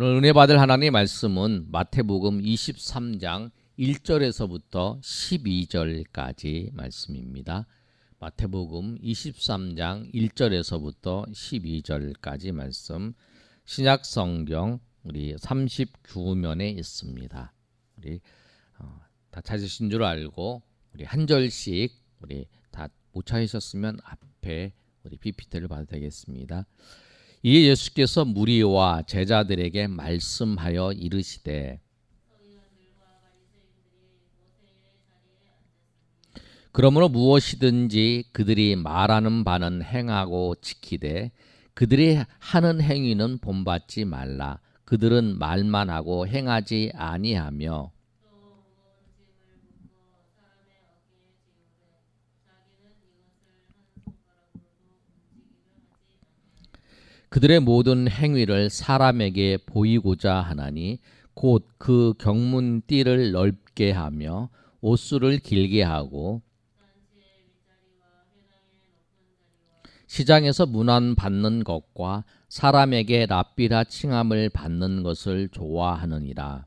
오늘 은혜 받을 하나님의 말씀은 마태복음 23장 1절에서부터 12절까지 말씀입니다. 마태복음 23장 1절에서부터 12절까지 말씀, 신약성경 우리 39면에 있습니다. 우리 다 찾으신 줄 알고 우리 한 절씩 우리 다 못 찾으셨으면 앞에 우리 PPT를 봐도 되겠습니다. 이에 예수께서 무리와 제자들에게 말씀하여 이르시되, 그러므로 무엇이든지 그들이 말하는 바는 행하고 지키되 그들이 하는 행위는 본받지 말라. 그들은 말만 하고 행하지 아니하며 그들의 모든 행위를 사람에게 보이고자 하나니 곧 그 경문띠를 넓게 하며 옷수를 길게 하고 시장에서 문안 받는 것과 사람에게 랍비라 칭함을 받는 것을 좋아하느니라.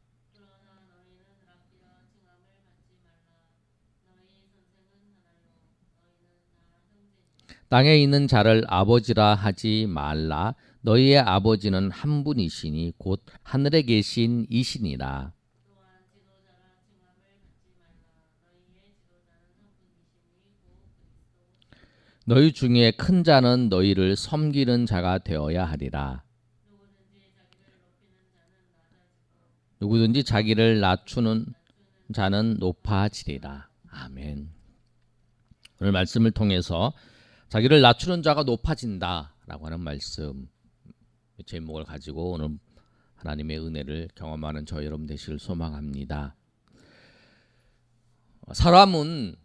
땅에 있는 자를 아버지라 하지 말라. 너희의 아버지는 한 분이시니 곧 하늘에 계신 이시니라. 너희 중에 큰 자는 너희를 섬기는 자가 되어야 하리라. 누구든지 자기를 낮추는 자는 높아지리라. 아멘. 오늘 말씀을 통해서 자기를 낮추는 자가 높아진다라고 하는 말씀 제목을 가지고 오늘 하나님의 은혜를 경험하는 저 여러분 되시길 소망합니다. 사람은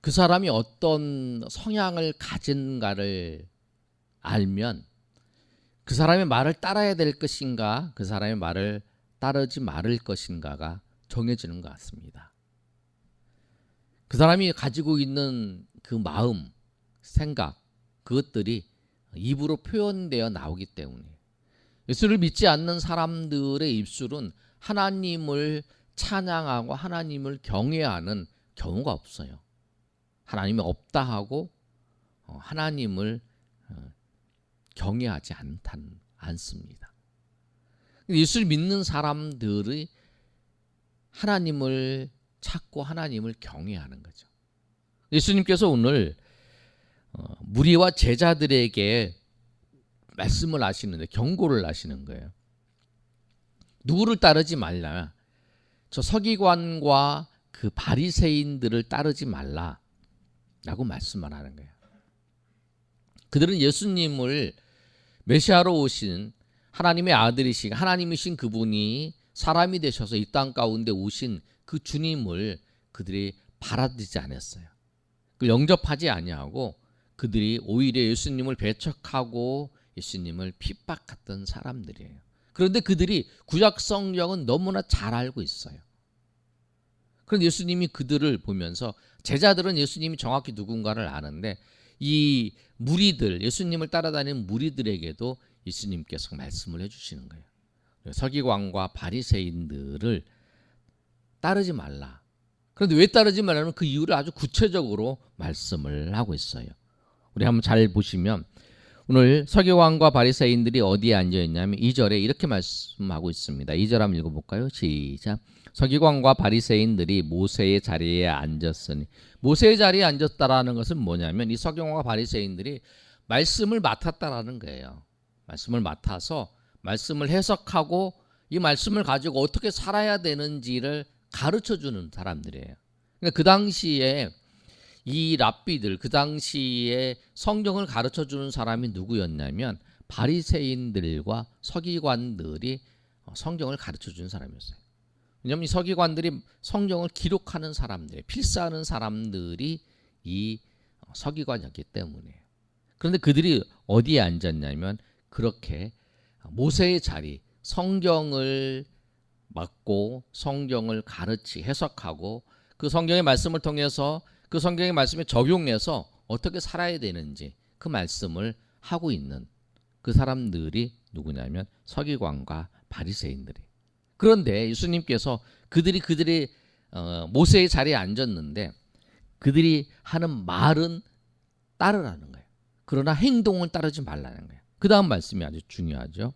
그 사람이 어떤 성향을 가진가를 알면 그 사람의 말을 따라야 될 것인가, 그 사람의 말을 따르지 말을 것인가가 정해지는 것 같습니다. 그 사람이 가지고 있는 그 마음, 생각, 그것들이 입으로 표현되어 나오기 때문에 예수를 믿지 않는 사람들의 입술은 하나님을 찬양하고 하나님을 경외하는 경우가 없어요. 하나님이 없다 하고 하나님을 경외하지 않습니다. 예수를 믿는 사람들이 하나님을 찾고 하나님을 경외하는 거죠. 예수님께서 오늘 무리와 제자들에게 말씀을 하시는데 경고를 하시는 거예요. 누구를 따르지 말라. 저 서기관과 그 바리새인들을 따르지 말라 라고 말씀을 하는 거예요. 그들은 예수님을 메시아로 오신 하나님의 아들이신 하나님이신 그분이 사람이 되셔서 이 땅 가운데 오신 그 주님을 그들이 받아들이지 않았어요. 그걸 영접하지 아니하고 그들이 오히려 예수님을 배척하고 예수님을 핍박했던 사람들이에요. 그런데 그들이 구약 성경은 너무나 잘 알고 있어요. 그런데 예수님이 그들을 보면서 제자들은 예수님이 정확히 누군가를 아는데 이 무리들, 예수님을 따라다니는 무리들에게도 예수님께서 말씀을 해주시는 거예요. 서기관과 바리새인들을 따르지 말라. 그런데 왜 따르지 말라는 그 이유를 아주 구체적으로 말씀을 하고 있어요. 우리 한번 잘 보시면 오늘 서기관과 바리새인들이 어디에 앉아있냐면 2절에 이렇게 말씀하고 있습니다. 2절 한번 읽어볼까요? 시작. 서기관과 바리새인들이 모세의 자리에 앉았으니, 모세의 자리에 앉았다라는 것은 뭐냐면 이 서기관과 바리새인들이 말씀을 맡았다라는 거예요. 말씀을 맡아서 말씀을 해석하고 이 말씀을 가지고 어떻게 살아야 되는지를 가르쳐주는 사람들이에요. 그러니까 그 당시에 이 랍비들, 그 당시에 성경을 가르쳐주는 사람이 누구였냐면 바리새인들과 서기관들이 성경을 가르쳐주는 사람이었어요. 왜냐하면 이 서기관들이 성경을 기록하는 사람들, 필사하는 사람들이 이 서기관이었기 때문에. 그런데 그들이 어디에 앉았냐면 그렇게 모세의 자리, 성경을 맡고 성경을 가르치 해석하고 그 성경의 말씀을 통해서 그 성경의 말씀에 적용해서 어떻게 살아야 되는지 그 말씀을 하고 있는 그 사람들이 누구냐면 서기관과 바리새인들이. 그런데 예수님께서 그들이 모세의 자리에 앉았는데 그들이 하는 말은 따르라는 거예요. 그러나 행동을 따르지 말라는 거예요. 그 다음 말씀이 아주 중요하죠.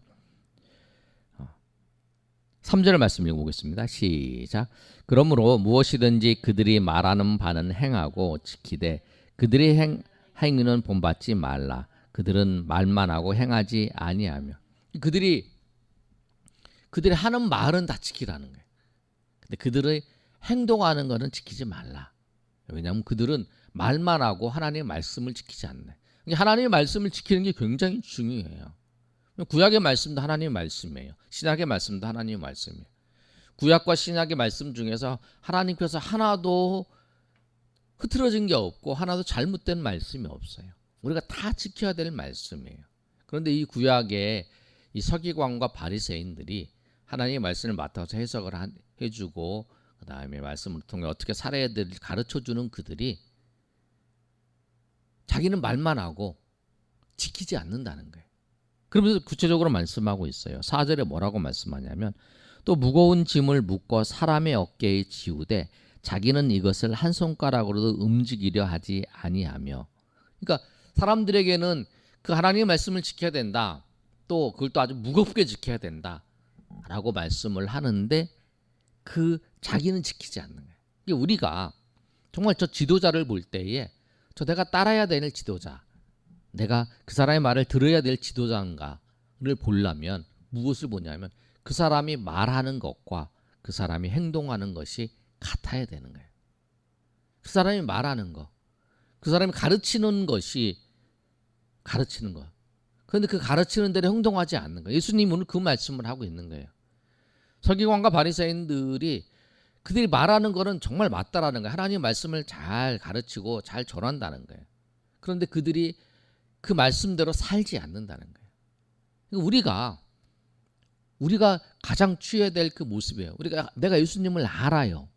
3절 말씀 읽어보겠습니다. 시작. 그러므로 무엇이든지 그들이 말하는 바는 행하고 지키되 그들의 행위는 본받지 말라. 그들은 말만 하고 행하지 아니하며. 그들이 하는 말은 다 지키라는 거예요. 근데 그들의 행동하는 것은 지키지 말라. 왜냐하면 그들은 말만 하고 하나님의 말씀을 지키지 않네. 하나님의 말씀을 지키는 게 굉장히 중요해요. 구약의 말씀도 하나님의 말씀이에요. 신약의 말씀도 하나님의 말씀이에요. 구약과 신약의 말씀 중에서 하나님께서 하나도 흐트러진 게 없고 하나도 잘못된 말씀이 없어요. 우리가 다 지켜야 될 말씀이에요. 그런데 이 구약의 이 서기관과 바리새인들이 하나님의 말씀을 맡아서 해석을 해주고 그 다음에 말씀을 통해 어떻게 살아야 될지 가르쳐주는 그들이 자기는 말만 하고 지키지 않는다는 거예요. 그러면서 구체적으로 말씀하고 있어요. 4절에 뭐라고 말씀하냐면 또 무거운 짐을 묶어 사람의 어깨에 지우되 자기는 이것을 한 손가락으로도 움직이려 하지 아니하며. 그러니까 사람들에게는 그 하나님의 말씀을 지켜야 된다. 또 그걸 또 아주 무겁게 지켜야 된다. 라고 말씀을 하는데 그 자기는 지키지 않는 거예요. 우리가 정말 저 지도자를 볼 때에 저 내가 따라야 될 지도자, 내가 그 사람의 말을 들어야 될 지도자인가를 보려면 무엇을 보냐면 그 사람이 말하는 것과 그 사람이 행동하는 것이 같아야 되는 거예요. 그 사람이 말하는 것, 그 사람이 가르치는 것이 가르치는 것. 그런데 그 가르치는 대로 행동하지 않는 거예요. 예수님은 오늘 그 말씀을 하고 있는 거예요. 서기관과 바리새인들이 그들이 말하는 거는 정말 맞다라는 거예요. 하나님의 말씀을 잘 가르치고 잘 전한다는 거예요. 그런데 그들이 그 말씀대로 살지 않는다는 거예요. 우리가 가장 취해야 될 그 모습이에요. 내가 예수님을 알아요.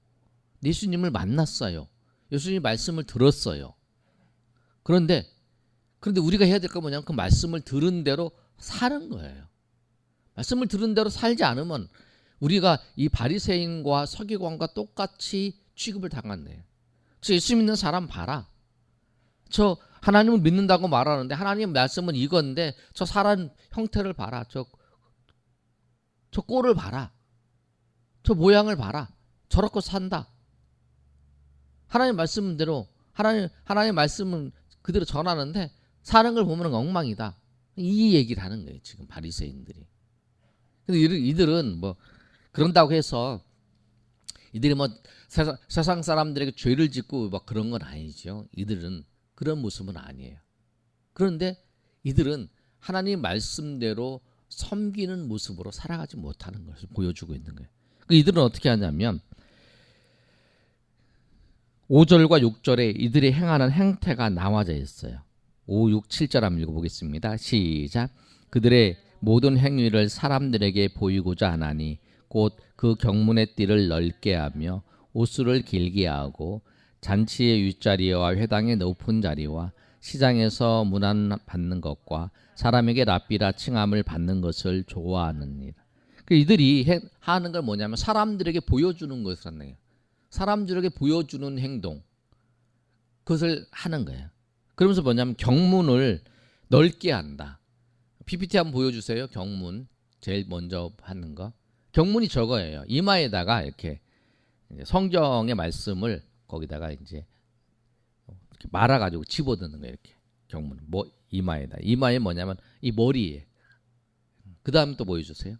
예수님을 만났어요. 예수님 말씀을 들었어요. 그런데 우리가 해야 될 건 뭐냐면 그 말씀을 들은 대로 사는 거예요. 말씀을 들은 대로 살지 않으면 우리가 이 바리새인과 서기관과 똑같이 취급을 당한대요. 저 예수 믿는 사람 봐라. 저 하나님을 믿는다고 말하는데 하나님 말씀은 이건데 저 사람 형태를 봐라. 저 꼴을 봐라. 저 모양을 봐라. 저렇게 산다. 하나님 말씀대로 하나님 말씀은 그대로 전하는데 사는 걸 보면 엉망이다. 이 얘기를 하는 거예요. 지금 바리새인들이. 근데 이들은 뭐 그런다고 해서 이들이 뭐 세상 사람들에게 죄를 짓고 막 그런 건 아니죠. 이들은 그런 모습은 아니에요. 그런데 이들은 하나님 말씀대로 섬기는 모습으로 살아가지 못하는 것을 보여주고 있는 거예요. 이들은 어떻게 하냐면 5절과 6절에 이들이 행하는 행태가 나와져 있어요. 5, 6, 7절 한번 읽어보겠습니다. 시작. 그들의 모든 행위를 사람들에게 보이고자 하나니 곧 그 경문의 띠를 넓게 하며 옷수를 길게 하고 잔치의 윗자리와 회당의 높은 자리와 시장에서 문안 받는 것과 사람에게 랍비라 칭함을 받는 것을 좋아하느니라. 이들이 하는 걸 뭐냐면 사람들에게 보여주는 것을 하는 거예요. 사람들에게 보여주는 행동, 그것을 하는 거예요. 그러면서 뭐냐면 경문을 넓게 한다. PPT 한번 보여주세요. 경문 제일 먼저 하는 거. 경문이 저거예요. 이마에다가 이렇게 성경의 말씀을 거기다가 이제 이렇게 말아가지고 집어드는 거예요. 이렇게 경문. 뭐 이마에다. 이마에 뭐냐면 이 머리에. 그 다음 또 보여주세요.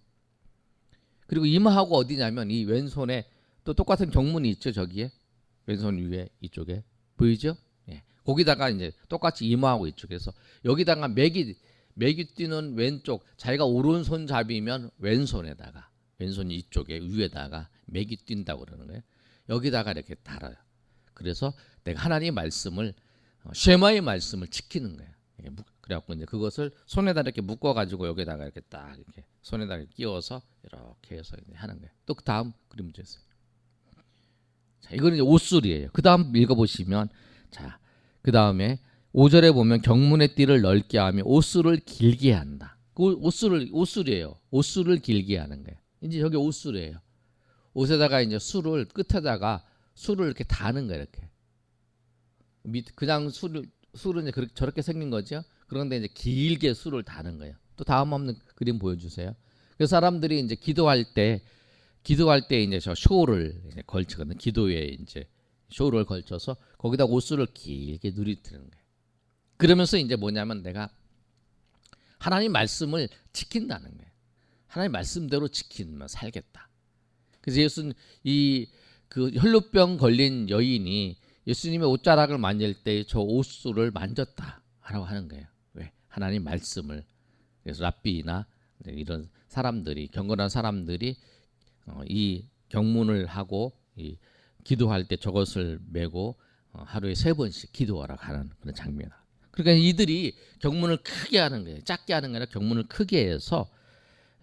그리고 이마하고 어디냐면 이 왼손에 또 똑같은 경문이 있죠. 저기에 왼손 위에 이쪽에 보이죠? 예. 거기다가 이제 똑같이 이마하고 이쪽에서 여기다가 맥이 뛰는 왼쪽, 자기가 오른손잡이면 왼손에다가 왼손 이쪽에 위에다가 맥이 뛴다고 그러는 거예요. 여기다가 이렇게 달아요. 그래서 내가 하나님의 말씀을 쉐마의 말씀을 지키는 거예요. 그래갖고 이제 그것을 손에다 이렇게 묶어가지고 여기다가 이렇게 딱 이렇게 손에다 끼워서 이렇게 해서 이제 하는 거예요. 또 그 다음 그림 주세요. 자, 이거는 이제 옷술이에요. 그 다음 읽어보시면 자, 그 다음에 5절에 보면 경문의 띠를 넓게 하며 옷술을 길게 한다. 그 옷술이에요. 옷술을 길게 하는 거예요. 이제 여기 옷술이에요. 옷에다가 이제 술을 끝에다가 술을 이렇게 다는 거예요. 이렇게 그냥 술은 이제 저렇게 생긴 거죠. 그런데 이제 길게 술을 다는 거예요. 또 다음 없는 그림 보여주세요. 그 사람들이 이제 기도할 때 이제 저 쇼를 이제 걸치거든. 기도에 이제 쇼를 걸쳐서 거기다 옷술을 길게 누리뜨리는 거예요. 그러면서 이제 뭐냐면 내가 하나님 말씀을 지킨다는 거예요. 하나님 말씀대로 지키면 살겠다. 그래서 예수는 그 혈루병 걸린 여인이 예수님의 옷자락을 만질 때 저 옷술을 만졌다라고 하는 거예요. 왜? 하나님 말씀을. 그래서 랍비나 이런 사람들이 경건한 사람들이 이 경문을 하고 이 기도할 때 저것을 메고 하루에 3번씩 기도하라고 하는 그런 장면이다. 그러니까 이들이 경문을 크게 하는 거예요. 작게 하는 게 아니라 경문을 크게 해서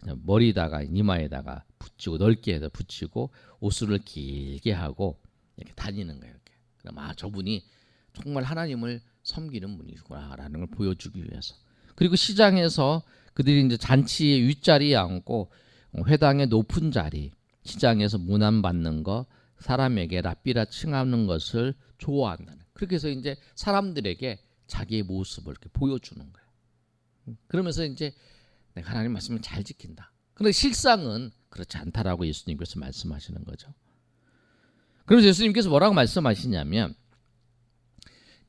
머리다가 이마에다가 붙이고 넓게 해서 붙이고 옷술을 길게 하고 이렇게 다니는 거예요. 이렇게. 그럼 저분이 정말 하나님을 섬기는 분이구나라는 걸 보여주기 위해서. 그리고 시장에서 그들이 이제 잔치의 윗자리에 앉고 회당의 높은 자리, 시장에서 문안받는 거, 사람에게 랍비라 칭하는 것을 좋아한다는. 그렇게 해서 이제 사람들에게 자기의 모습을 이렇게 보여주는 거예요. 그러면서 이제 내가 하나님 말씀을 잘 지킨다. 그런데 실상은 그렇지 않다라고 예수님께서 말씀하시는 거죠. 그래서 예수님께서 뭐라고 말씀하시냐면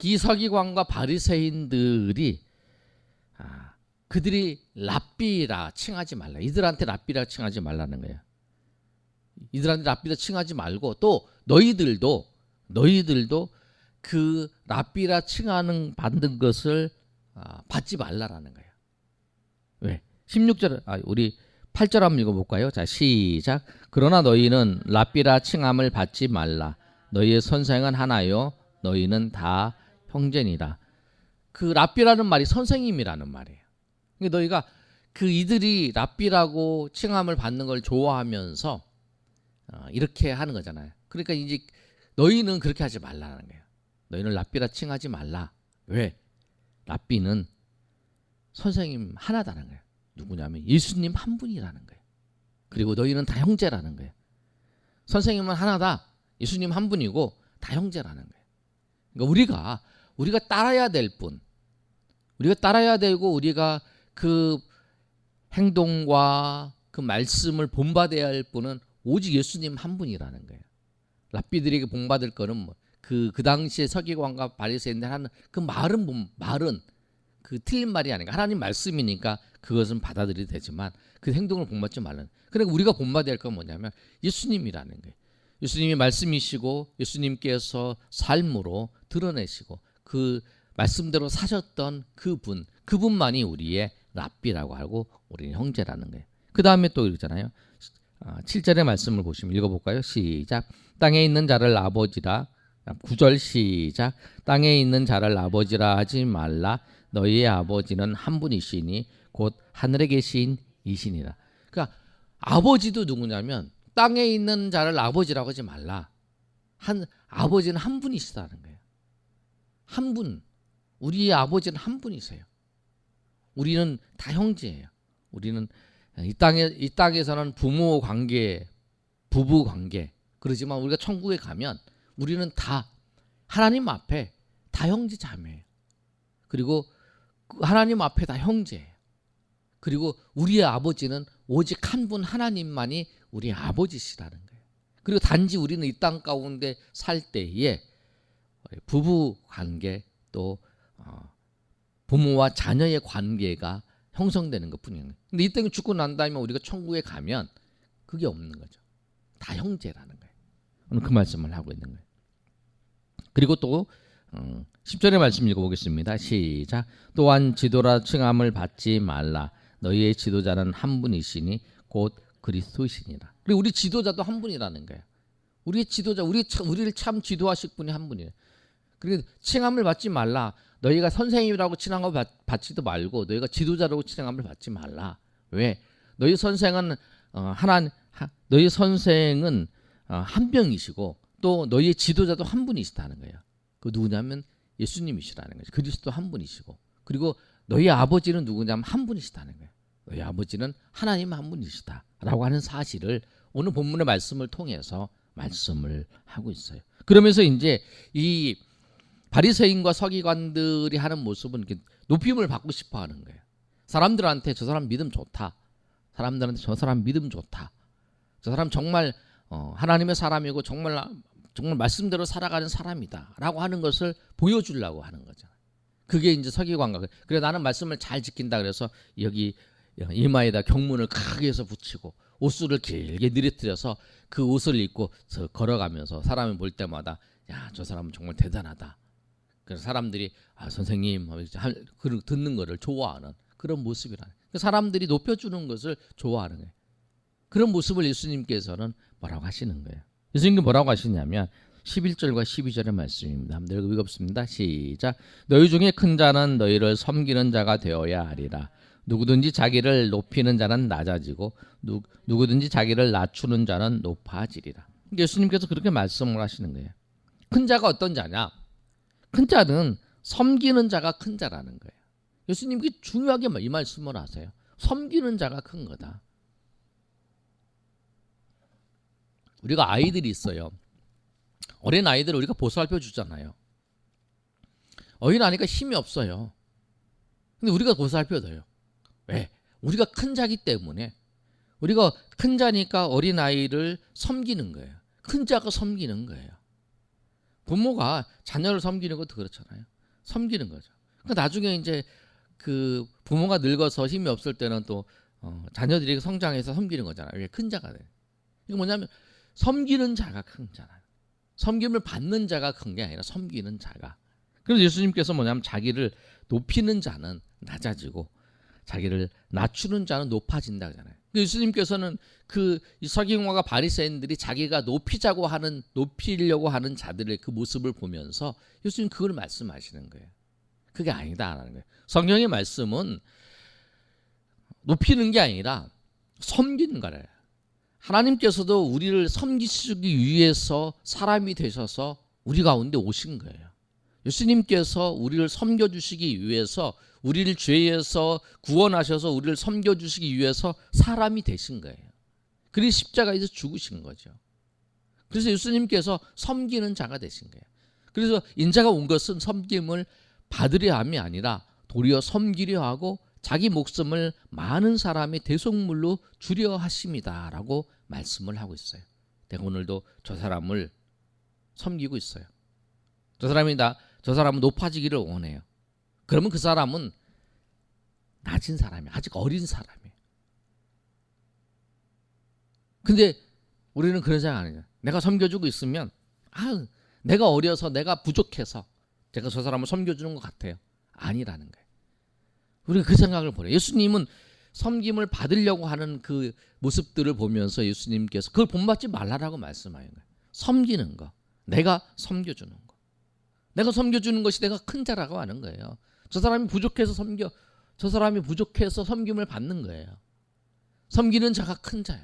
이 서기관과 바리새인들이 그들이 랍비라 칭하지 말라. 이들한테 랍비라 칭하지 말라는 거예요. 이들한테 랍비라 칭하지 말고 또 너희들도 그 랍비라 칭하는 받는 것을 받지 말라라는 거예요. 왜? 16절 우리 8절 한번 읽어볼까요? 자, 시작. 그러나 너희는 랍비라 칭함을 받지 말라. 너희의 선생은 하나요. 너희는 다 형제니라. 그 랍비라는 말이 선생님이라는 말이에요. 그러니까 너희가 그 이들이 랍비라고 칭함을 받는 걸 좋아하면서 이렇게 하는 거잖아요. 그러니까 이제 너희는 그렇게 하지 말라는 거예요. 너희는 랍비라 칭하지 말라. 왜? 랍비는 선생님 하나다는 거예요. 누구냐면 예수님 한 분이라는 거예요. 그리고 너희는 다 형제라는 거예요. 선생님은 하나다. 예수님 한 분이고 다 형제라는 거예요. 그러니까 우리가 따라야 될 분, 우리가 따라야 되고 우리가 그 행동과 그 말씀을 본받아야 할 분은 오직 예수님 한 분이라는 거예요. 랍비들에게 본받을 거는 그 당시에 서기관과 바리새인들 하는 그 말은 그 틀린 말이 아닌가. 하나님 말씀이니까 그것은 받아들여도 되지만 그 행동을 본받지 말라는. 그러니까 우리가 본받아야 할 건 뭐냐면 예수님이라는 거예요. 예수님이 말씀이시고 예수님께서 삶으로 드러내시고 그 말씀대로 사셨던 그분만이 우리의 랍비라고 하고 우리는 형제라는 거예요. 그 다음에 또 이러잖아요. 7절의 말씀을 보시면 읽어볼까요? 시작. 땅에 있는 자를 아버지라. 9절 시작. 땅에 있는 자를 아버지라 하지 말라. 너희의 아버지는 한 분이시니 곧 하늘에 계신 이시니라. 그러니까 아버지도 누구냐면 땅에 있는 자를 아버지라고 하지 말라. 아버지는 한 분이시다는 거예요. 한 분. 우리의 아버지는 한 분이세요. 우리는 다 형제예요. 우리는 이 땅에서는 부모 관계, 부부 관계. 그러지만 우리가 천국에 가면 우리는 다 하나님 앞에 다 형제 자매예요. 그리고 하나님 앞에 다 형제예요. 그리고 우리의 아버지는 오직 한 분 하나님만이 우리의 아버지시라는 거예요. 그리고 단지 우리는 이 땅 가운데 살 때에 부부 관계 또 부모와 자녀의 관계가 형성되는 것뿐이에요. 근데 이 땅에 죽고 난 다음에 우리가 천국에 가면 그게 없는 거죠. 다 형제라는 거예요. 오늘 그 말씀을 하고 있는 거예요. 그리고 또 10절의 말씀 읽어보겠습니다. 시작. 또한 지도라 칭함을 받지 말라. 너희의 지도자는 한 분이시니 곧 그리스도이시니라. 그리고 우리 지도자도 한 분이라는 거예요. 우리의 지도자, 우리를 참 지도하실 분이 한 분이에요. 그리고 칭함을 받지 말라. 너희가 선생님이라고 칭함을 받지도 말고 너희가 지도자라고 칭함을 받지 말라. 왜? 너희 선생은 너희 선생은 한 명이시고 또 너희의 지도자도 한 분이시다는 거예요. 그 누구냐면 예수님이시라는 거죠. 그리스도 한 분이시고, 그리고 너희 아버지는 누구냐면 한 분이시다는 거예요. 너희 아버지는 하나님 한 분이시다라고 하는 사실을 오늘 본문의 말씀을 통해서 말씀을 하고 있어요. 그러면서 이제 이 바리새인과 서기관들이 하는 모습은 이렇게 높임을 받고 싶어 하는 거예요. 사람들한테 저 사람 믿음 좋다. 사람들한테 저 사람 믿음 좋다. 저 사람 정말 하나님의 사람이고 정말 말씀대로 살아가는 사람이다라고 하는 것을 보여주려고 하는 거죠. 그게 이제 서기관과 그래 나는 말씀을 잘 지킨다 그래서 여기 이마에다 경문을 크게 해서 붙이고 옷술을 길게 늘어뜨려서 그 옷을 입고 걸어가면서 사람이 볼 때마다 야, 저 사람은 정말 대단하다. 그래서 사람들이 선생님 듣는 거를 좋아하는 그런 모습이라. 사람들이 높여주는 것을 좋아하는 거예요. 그런 모습을 예수님께서는 뭐라고 하시는 거예요. 예수님이 뭐라고 하시냐면 11절과 12절의 말씀입니다. 한번 읽어보겠습니다. 시작. 너희 중에 큰 자는 너희를 섬기는 자가 되어야 하리라. 누구든지 자기를 높이는 자는 낮아지고 누구든지 자기를 낮추는 자는 높아지리라. 예수님께서 그렇게 말씀을 하시는 거예요. 큰 자가 어떤 자냐? 큰 자는 섬기는 자가 큰 자라는 거예요. 예수님이 중요하게 이 말씀을 하세요. 섬기는 자가 큰 거다. 우리가 아이들이 있어요. 어린 아이들을 우리가 보살펴 주잖아요. 어린아이가 힘이 없어요. 근데 우리가 보살펴줘요. 왜? 우리가 큰 자기 때문에. 우리가 큰 자니까 어린아이를 섬기는 거예요. 큰 자가 섬기는 거예요. 부모가 자녀를 섬기는 것도 그렇잖아요. 섬기는 거죠. 그러니까 나중에 이제 그 부모가 늙어서 힘이 없을 때는 또 자녀들이 성장해서 섬기는 거잖아요. 이게 큰 자가 돼. 이게 뭐냐면 섬기는 자가 큰 자라. 섬김을 받는 자가 큰 게 아니라 섬기는 자가. 그래서 예수님께서 뭐냐면 자기를 높이는 자는 낮아지고 자기를 낮추는 자는 높아진다 그러잖아요. 예수님께서는 그 서기관과 바리새인들이 자기가 높이려고 하는 자들의 그 모습을 보면서 예수님 그걸 말씀하시는 거예요. 그게 아니다라는 거예요. 성경의 말씀은 높이는 게 아니라 섬기는 거래요. 하나님께서도 우리를 섬기시기 위해서 사람이 되셔서 우리 가운데 오신 거예요. 예수님께서 우리를 섬겨주시기 위해서 우리를 죄에서 구원하셔서 우리를 섬겨주시기 위해서 사람이 되신 거예요. 그래서 십자가에서 죽으신 거죠. 그래서 예수님께서 섬기는 자가 되신 거예요. 그래서 인자가 온 것은 섬김을 받으려 함이 아니라 도리어 섬기려 하고 자기 목숨을 많은 사람의 대속물로 주려 하심이다라고 말씀을 하고 있어요. 내가 오늘도 저 사람을 섬기고 있어요. 저 사람은 높아지기를 원해요. 그러면 그 사람은 낮은 사람이에요. 아직 어린 사람이에요. 근데 우리는 그런 생각 안 해요. 내가 섬겨주고 있으면 내가 어려서 내가 부족해서 제가 저 사람을 섬겨주는 것 같아요. 아니라는 거예요. 우리가 그 생각을 보내요. 예수님은 섬김을 받으려고 하는 그 모습들을 보면서 예수님께서 그걸 본받지 말라라고 말씀하는 거예요. 섬기는 거. 내가 섬겨주는 거. 내가 섬겨주는 것이 내가 큰 자라고 하는 거예요. 저 사람이 부족해서 섬김을 받는 거예요. 섬기는 자가 큰 자예요.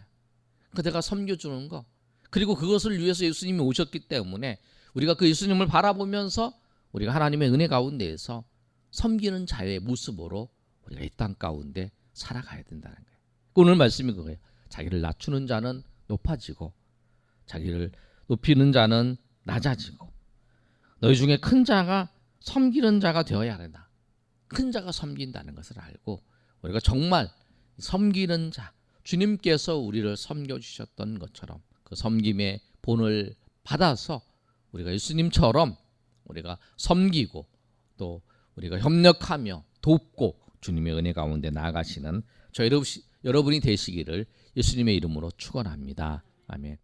그 내가 섬겨주는 거. 그리고 그것을 위해서 예수님이 오셨기 때문에 우리가 그 예수님을 바라보면서 우리가 하나님의 은혜 가운데에서 섬기는 자의 모습으로 우리가 이 땅 가운데 살아가야 된다는 거예요. 오늘 말씀이 그거예요. 자기를 낮추는 자는 높아지고 자기를 높이는 자는 낮아지고 너희 중에 큰 자가 섬기는 자가 되어야 한다. 큰 자가 섬긴다는 것을 알고 우리가 정말 섬기는 자, 주님께서 우리를 섬겨주셨던 것처럼 그 섬김의 본을 받아서 우리가 예수님처럼 우리가 섬기고 또 우리가 협력하며 돕고 주님의 은혜 가운데 나아가시는 저 여러분이 되시기를 예수님의 이름으로 축원합니다. 아멘.